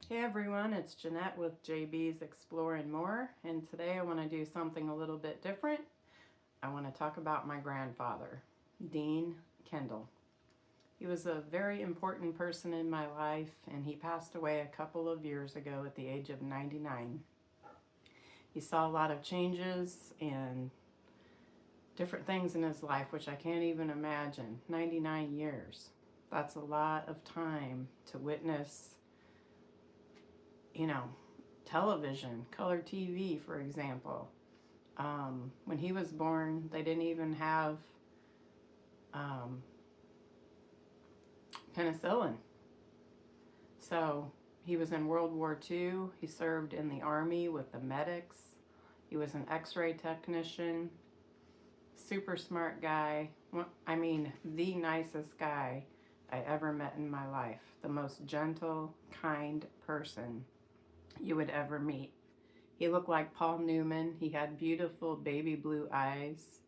Hey everyone, it's Jeanette with JB's Exploring More, and today I want to do something a little bit different. I want to talk about my grandfather, Dean Kendall. He was a very important person in my life, and he passed away a couple of years ago at the age of 99. He saw a lot of changes and different things in his life, which I can't even imagine. 99 years. That's a lot of time to witness you know, television, color TV, for example. When he was born, they didn't even have um, penicillin. So he was in World War II. He served in the Army with the medics. He was an x-ray technician. Super smart guy. I mean, the nicest guy I ever met in my life. The most gentle, kind person you would ever meet. He looked like Paul Newman. He had beautiful baby blue eyes,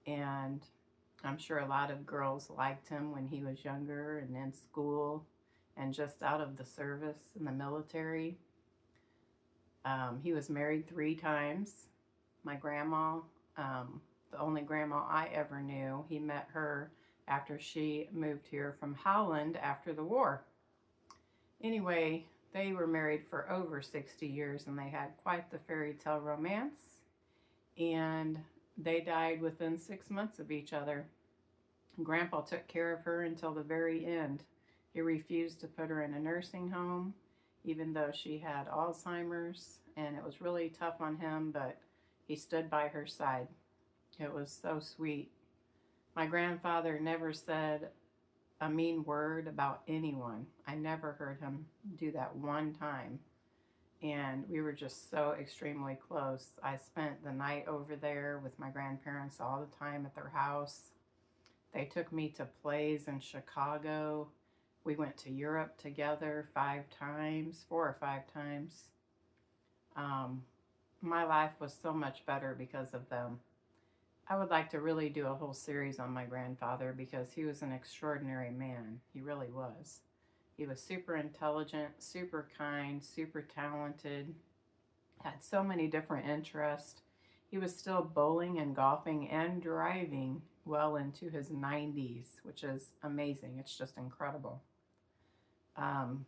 and I'm sure a lot of girls liked him when he was younger and in school and just out of the service in the military. He was married 3 times. My grandma, the only grandma I ever knew, he met her after she moved here from Holland after the war. Anyway, they were married for over 60 years and they had quite the fairy tale romance. And they died within 6 months of each other. Grandpa took care of her until the very end. He refused to put her in a nursing home, even though she had Alzheimer's, and it was really tough on him, but he stood by her side. It was so sweet. My grandfather never said a mean word about anyone. I never heard him do that one time. And we were just so extremely close. I spent the night over there with my grandparents all the time at their house. They took me to plays in Chicago. We went to Europe together 5 times, 4 or 5 times. My life was so much better because of them. I would like to really do a whole series on my grandfather because he was an extraordinary man. He really was. He was super intelligent, super kind, super talented, had so many different interests. He was still bowling and golfing and driving well into his 90s, which is amazing. It's just incredible.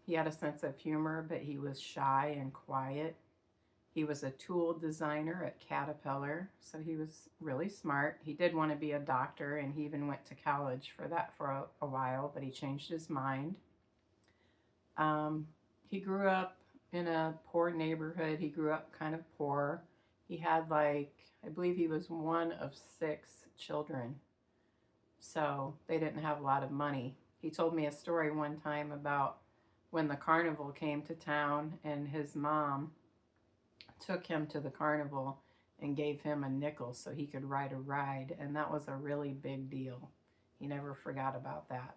He had a sense of humor, but he was shy and quiet. He was a tool designer at Caterpillar, so he was really smart. He did want to be a doctor, and he even went to college for that for a while, but he changed his mind. He grew up in a poor neighborhood. He grew up kind of poor. He had I believe he was one of 6 children, so they didn't have a lot of money. He told me a story one time about when the carnival came to town and his mom took him to the carnival and gave him a nickel so he could ride a ride, and that was a really big deal. He never forgot about that.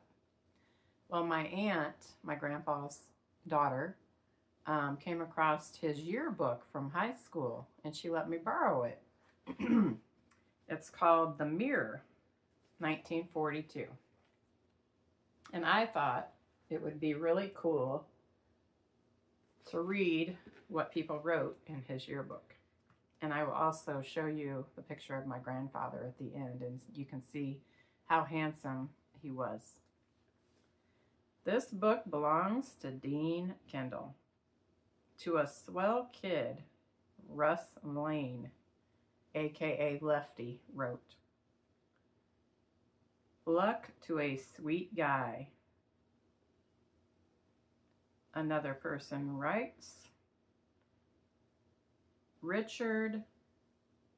Well, my aunt, my grandpa's daughter, came across his yearbook from high school, and she let me borrow it. It's called The Mirror, 1942. And I thought it would be really cool to read what people wrote in his yearbook. And I will also show you the picture of my grandfather at the end, and you can see how handsome he was. This book belongs to Dean Kendall. To a swell kid, Russ Lane, aka Lefty, wrote. Luck to a sweet guy. Another person writes. Richard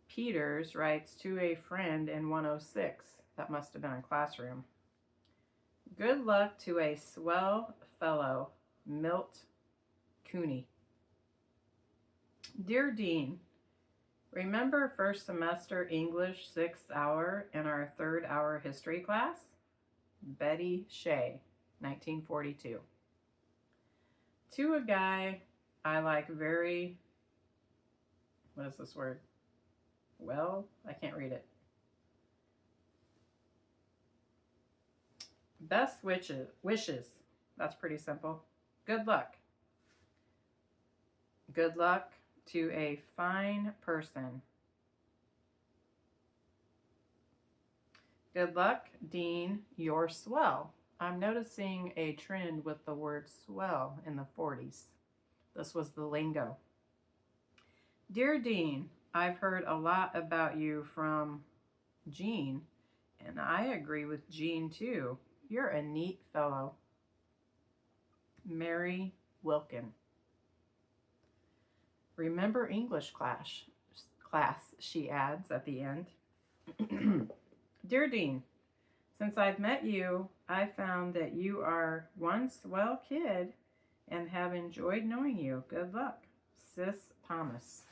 Peters writes to a friend in 106. That must have been a classroom. Good luck to a swell fellow, Milt Cooney. Dear Dean, remember first semester English 6th hour and our 3rd hour history class? Betty Shea, 1942. To a guy I like very, what is this word? Well, I can't read it. Best wishes. That's pretty simple. Good luck. Good luck to a fine person. Good luck, Dean, you're swell. I'm noticing a trend with the word swell in the 40s. This was the lingo. Dear Dean, I've heard a lot about you from Jean, and I agree with Jean too. You're a neat fellow. Mary Wilkin. Remember English class, she adds at the end. Dear Dean, since I've met you, I found that you are one swell kid and have enjoyed knowing you. Good luck. Sis Thomas.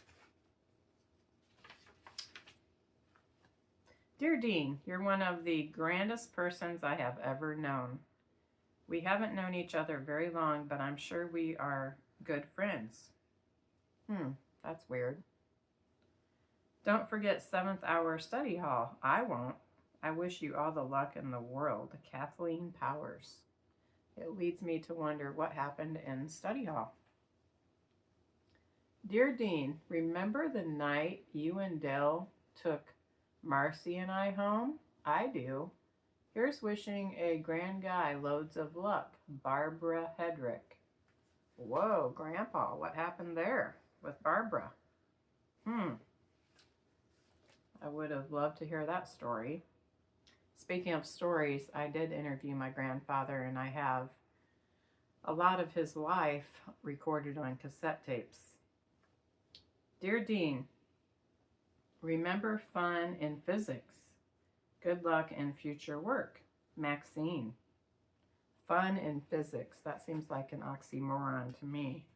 Dear Dean, you're one of the grandest persons I have ever known. We haven't known each other very long, but I'm sure we are good friends. That's weird. Don't forget 7th hour study hall. I won't. I wish you all the luck in the world. Kathleen Powers. It leads me to wonder what happened in study hall. Dear Dean, remember the night you and Dell took Marcy and I home? I do. Here's wishing a grand guy loads of luck. Barbara Hedrick. Whoa, Grandpa, what happened there with Barbara? I would have loved to hear that story. Speaking of stories, I did interview my grandfather, and I have a lot of his life recorded on cassette tapes. Dear Dean, remember fun in physics. Good luck in future work. Maxine. Fun in physics. That seems like an oxymoron to me.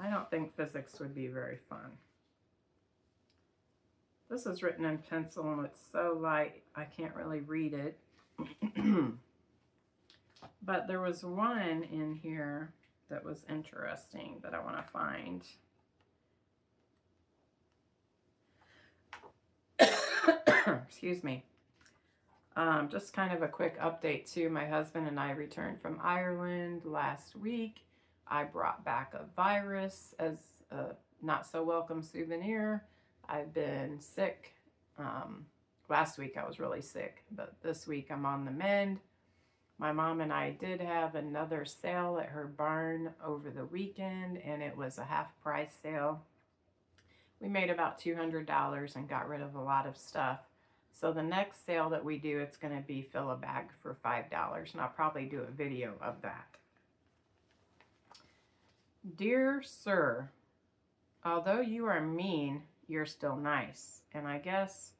I don't think physics would be very fun. This is written in pencil and it's so light I can't really read it. But there was one in here that was interesting that I want to find. Excuse me. Just kind of a quick update too. My husband and I returned from Ireland last week. I brought back a virus as a not so welcome souvenir. I've been sick. Last week I was really sick, but this week I'm on the mend. My mom and I did have another sale at her barn over the weekend, and it was a half price sale. We made about $200 and got rid of a lot of stuff. So the next sale that we do, it's going to be fill a bag for $5, and I'll probably do a video of that. Dear sir, although you are mean, you're still nice. And I guess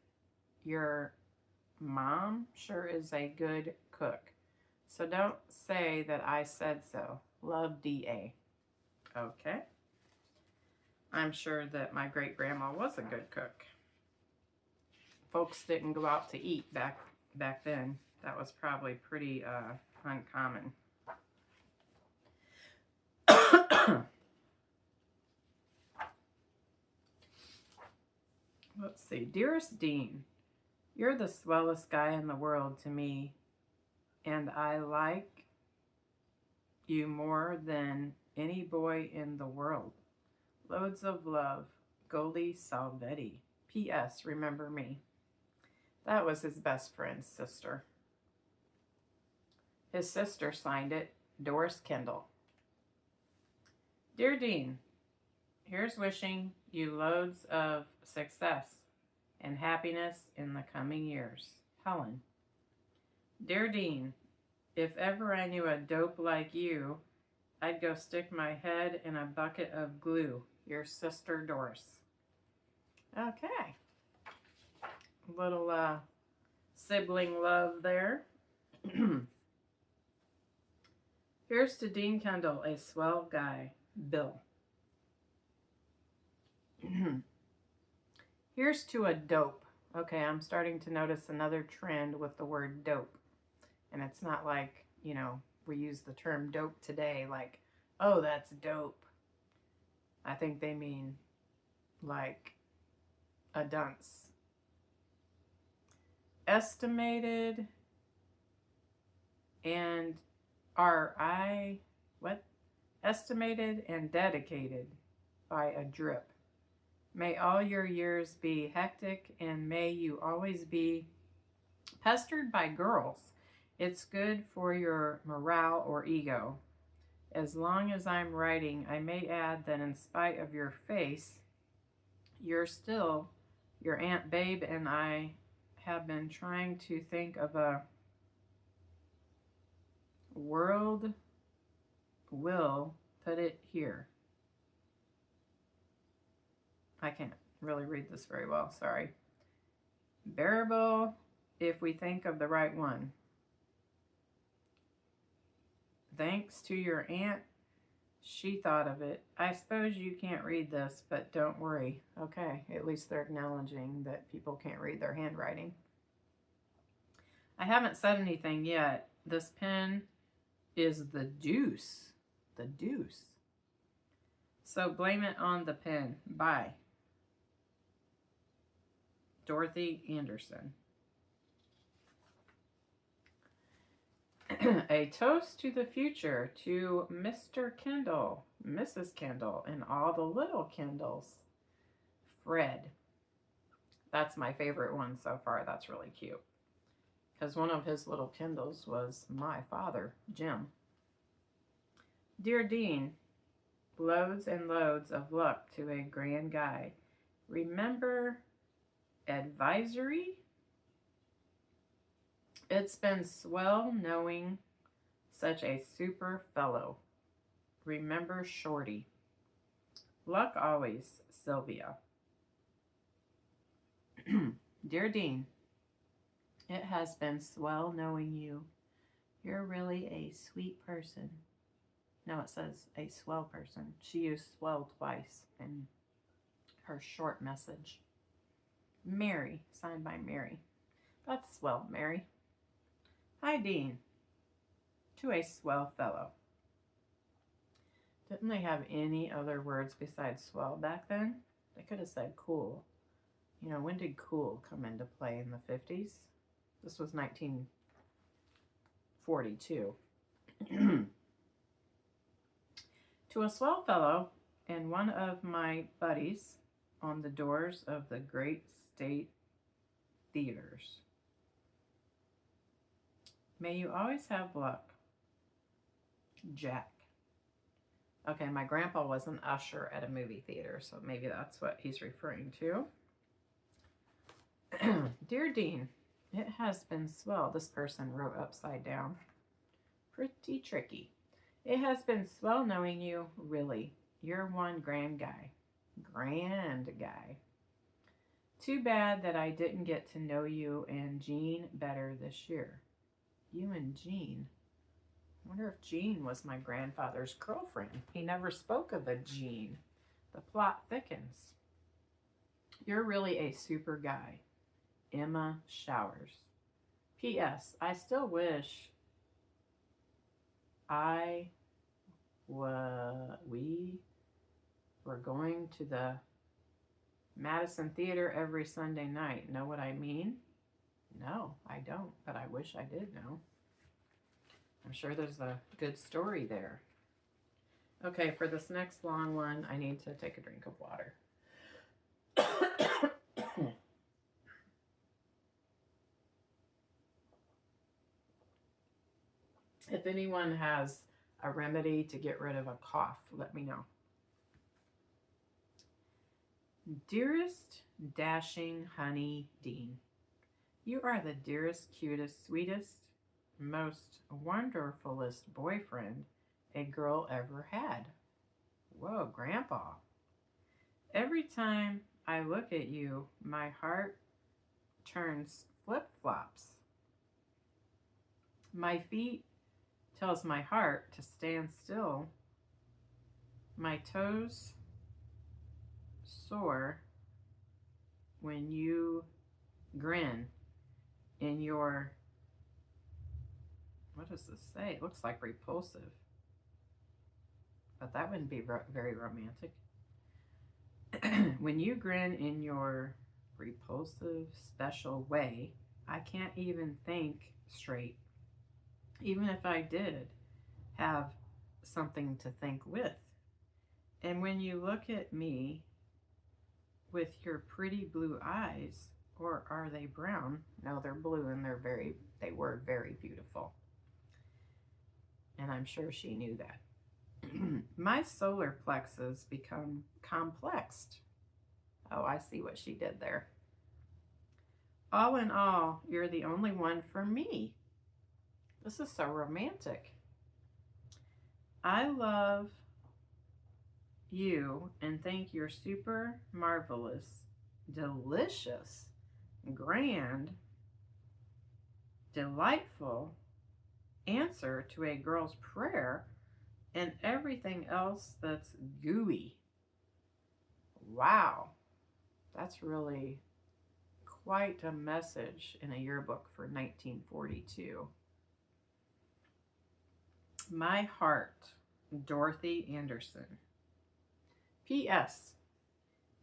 your mom sure is a good cook. So don't say that I said so. Love, D.A. Okay. I'm sure that my great-grandma was a good cook. Folks didn't go out to eat back then. That was probably pretty uncommon. Let's see. Dearest Dean, you're the swellest guy in the world to me, and I like you more than any boy in the world. Loads of love, Goldie Salvetti. P.S. Remember me. That was his best friend's sister. His sister signed it, Doris Kendall. Dear Dean, here's wishing you loads of success and happiness in the coming years. Helen. Dear Dean, if ever I knew a dope like you, I'd go stick my head in a bucket of glue. Your sister, Doris. Okay. Little sibling love there. Here's to Dean Kendall, a swell guy. Bill. Here's to a dope. Okay, I'm starting to notice another trend with the word dope. And it's not like, you know, we use the term dope today like, oh, that's dope. I think they mean like a dunce. Estimated and Estimated and dedicated. by a drip. May all your years be hectic, and may you always be pestered by girls. It's good for your morale or ego. As long as I'm writing, I may add that in spite of your face, you're still, your Aunt Babe and I have been trying to think of a world will put it here. I can't really read this very well, sorry. Bearable if we think of the right one. Thanks to your aunt, she thought of it. I suppose you can't read this, but don't worry. Okay, at least they're acknowledging that people can't read their handwriting. I haven't said anything yet. This pen is the deuce. The deuce. So blame it on the pen. Bye. Dorothy Anderson. A toast to the future to Mr. Kendall, Mrs. Kendall, and all the little Kendalls. Fred. That's my favorite one so far. That's really cute. Because one of his little Kendalls was my father, Jim. Dear Dean, loads and loads of luck to a grand guy. Remember advisory? It's been swell knowing such a super fellow. Remember Shorty. Luck always, Sylvia. Dear Dean, it has been swell knowing you. You're really a sweet person. No, it says a swell person. She used swell twice in her short message. Mary, signed by Mary. That's swell, Mary. Hi, Dean. To a swell fellow. Didn't they have any other words besides swell back then? They could have said cool. You know, when did cool come into play in the 50s? This was 1942. To a swell fellow and one of my buddies on the doors of the great state theaters. May you always have luck. Jack. Okay, my grandpa was an usher at a movie theater, so maybe that's what he's referring to. Dear Dean, it has been swell. This person wrote upside down. Pretty tricky. It has been swell knowing you, really. You're one grand guy. Grand guy. Too bad that I didn't get to know you and Jean better this year. You and Jean. I wonder if Jean was my grandfather's girlfriend. He never spoke of a Jean. The plot thickens. You're really a super guy. Emma Showers. P.S. I still wish we were going to the Madison Theater every Sunday night. Know what I mean? No, I don't, but I wish I did know. I'm sure there's a good story there. Okay, for this next long one, I need to take a drink of water. If anyone has a remedy to get rid of a cough, let me know. Dearest, dashing honey Dean, you are the dearest, cutest, sweetest, most wonderfulest boyfriend a girl ever had. Whoa, Grandpa. Every time I look at you, my heart turns flip-flops. My feet tells my heart to stand still. My toes sore when you grin in your, what does this say? It looks like repulsive, but that wouldn't be very romantic. When you grin in your repulsive, special way, I can't even think straight. Even if I did have something to think with. And when you look at me with your pretty blue eyes, or are they brown? No, they're blue, and they were very beautiful. And I'm sure she knew that. My solar plexus become complexed. Oh, I see what she did there. All in all, you're the only one for me. This is so romantic. I love you and think you're super marvelous, delicious, grand, delightful answer to a girl's prayer, and everything else that's gooey. Wow, that's really quite a message in a yearbook for 1942. My heart, Dorothy Anderson. P.S.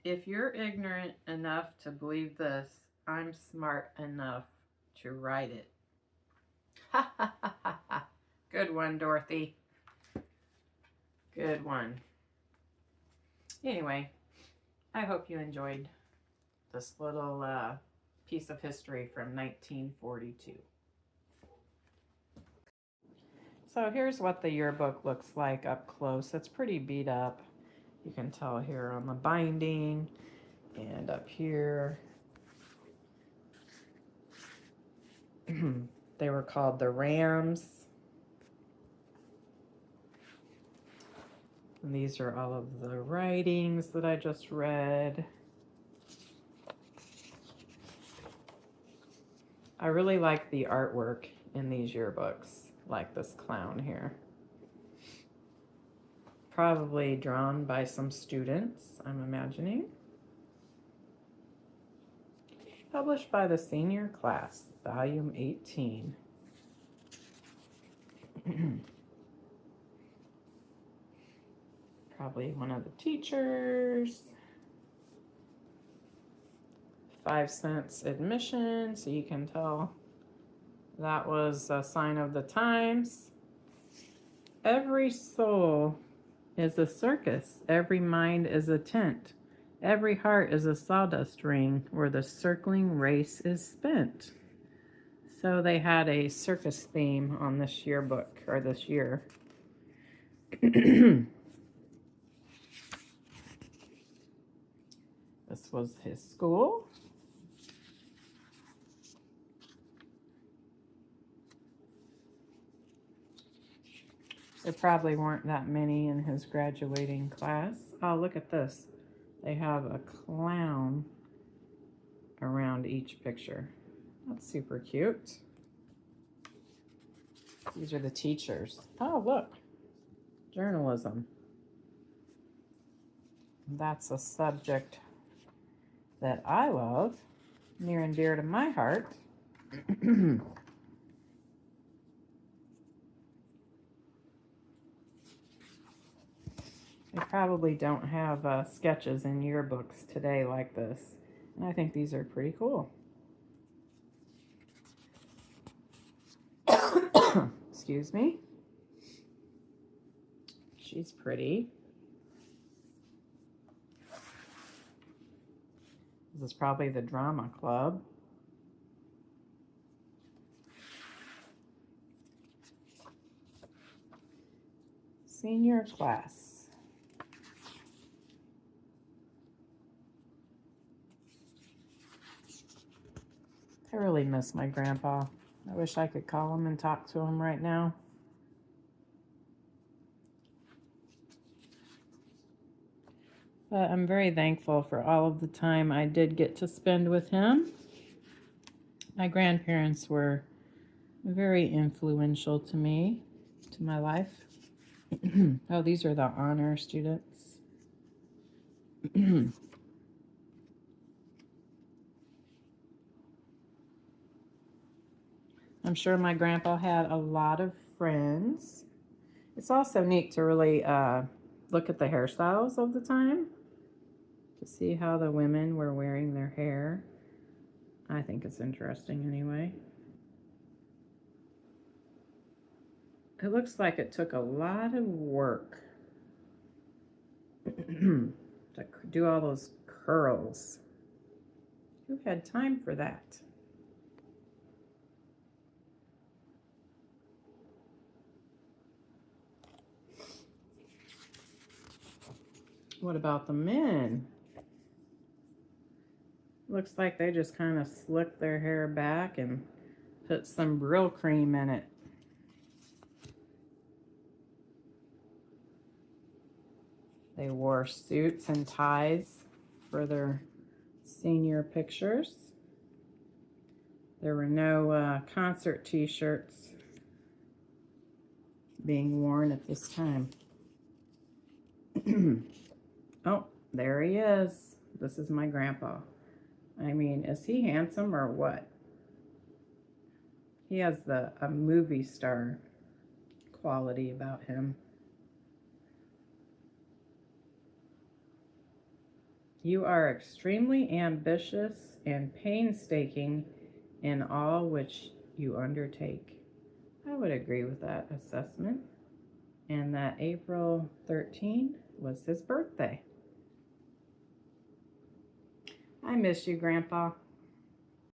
If you're ignorant enough to believe this, I'm smart enough to write it. Ha ha ha ha ha. Good one, Dorothy. Good one. Anyway, I hope you enjoyed this little piece of history from 1942. So here's what the yearbook looks like up close. It's pretty beat up. You can tell here on the binding and up here. They were called the Rams. And these are all of the writings that I just read. I really like the artwork in these yearbooks, like this clown here. Probably drawn by some students, I'm imagining. Published by the senior class, volume 18. Probably one of the teachers. 5 cents admission, so you can tell that was a sign of the times. Every soul is a circus, every mind is a tent, every heart is a sawdust ring where the circling race is spent. So they had a circus theme on this yearbook, or this year. This was his school. There probably weren't that many in his graduating class. Oh, look at this. They have a clown around each picture. That's super cute. These are the teachers. Oh, look. Journalism. That's a subject that I love, near and dear to my heart. They probably don't have sketches in yearbooks today like this. And I think these are pretty cool. Excuse me. She's pretty. This is probably the drama club. Senior class. I really miss my grandpa. I wish I could call him and talk to him right now. But I'm very thankful for all of the time I did get to spend with him. My grandparents were very influential to me, to my life. Oh, these are the honor students. I'm sure my grandpa had a lot of friends. It's also neat to really look at the hairstyles of the time to see how the women were wearing their hair. I think it's interesting anyway. It looks like it took a lot of work to do all those curls. Who had time for that? What about the men? Looks like they just kind of slicked their hair back and put some Brill cream in it. They wore suits and ties for their senior pictures. There were no concert t-shirts being worn at this time. Oh, there he is. This is my grandpa. I mean, is he handsome or what? He has a movie star quality about him. You are extremely ambitious and painstaking in all which you undertake. I would agree with that assessment. And that April 13 was his birthday. I miss you, Grandpa.